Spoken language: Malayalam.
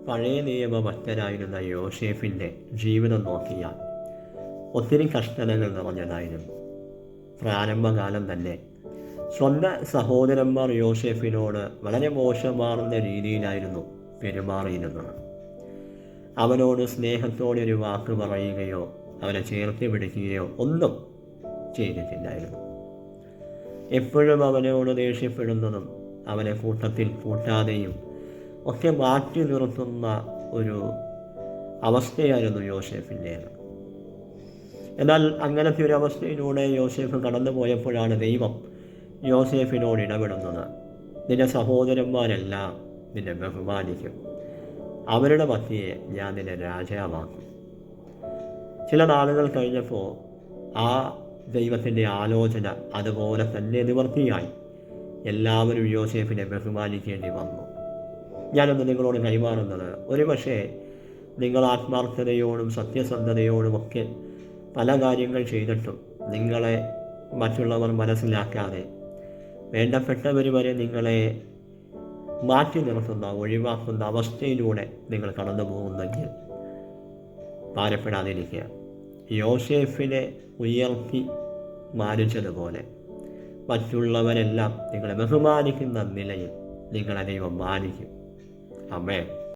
പഴയ നിയമ ഭക്തനായിരുന്ന യോസേഫിൻ്റെ ജീവിതം നോക്കിയാൽ ഒത്തിരി കഷ്ടതകൾ നിറഞ്ഞതായിരുന്നു. പ്രാരംഭകാലം തന്നെ സ്വന്തം സഹോദരന്മാർ യോസേഫിനോട് വളരെ മോശമാർന്ന രീതിയിലായിരുന്നു പെരുമാറിയിരുന്നത്. അവനോട് സ്നേഹത്തോടെ ഒരു വാക്ക് പറയുകയോ അവനെ ചേർത്ത് പിടിക്കുകയോ ഒന്നും ചെയ്തിട്ടില്ലായിരുന്നു. എപ്പോഴും അവനോട് ദേഷ്യപ്പെടുന്നതും അവനെ കൂട്ടത്തിൽ കൂട്ടാതെയും ഒക്കെ മാറ്റി നിർത്തുന്ന ഒരു അവസ്ഥയായിരുന്നു യോസേഫിൻ്റേത്. എന്നാൽ അങ്ങനത്തെ ഒരു അവസ്ഥയിലൂടെ യോസേഫ് കടന്നു പോയപ്പോഴാണ് ദൈവം യോസേഫിനോട് ഇടപെടുന്നത്. നിന്റെ സഹോദരന്മാരെല്ലാം നിന്നെ ബഹുമാനിക്കും, അവരുടെ മധ്യയെ ഞാൻ നിന്നെ രാജാവാക്കും. ചില നാളുകൾ കഴിഞ്ഞപ്പോൾ ആ ദൈവത്തിൻ്റെ ആലോചന അതുപോലെ തന്നെ നിവർത്തിയായി. എല്ലാവരും യോസേഫിനെ ബഹുമാനിക്കേണ്ടി വന്നു. ഞാനൊന്ന് നിങ്ങളോട് കൈമാറുന്നത്, ഒരുപക്ഷെ നിങ്ങൾ ആത്മാർത്ഥതയോടും സത്യസന്ധതയോടുമൊക്കെ പല കാര്യങ്ങൾ ചെയ്തിട്ടും നിങ്ങളെ മറ്റുള്ളവർ മനസ്സിലാക്കാതെ വേണ്ടപ്പെട്ടവർ വരെ നിങ്ങളെ മാറ്റി നിർത്തുന്ന ഒഴിവാക്കുന്ന അവസ്ഥയിലൂടെ നിങ്ങൾ കടന്നു പോകുന്നെങ്കിൽ ഭാരപ്പെടാതിരിക്കുക. യോസേഫിനെ ഉയർത്തി മാനിച്ചതുപോലെ മറ്റുള്ളവരെല്ലാം നിങ്ങളെ ബഹുമാനിക്കുന്ന നിലയിൽ നിങ്ങളെ ദൈവം മാനിക്കും. ആമേൻ.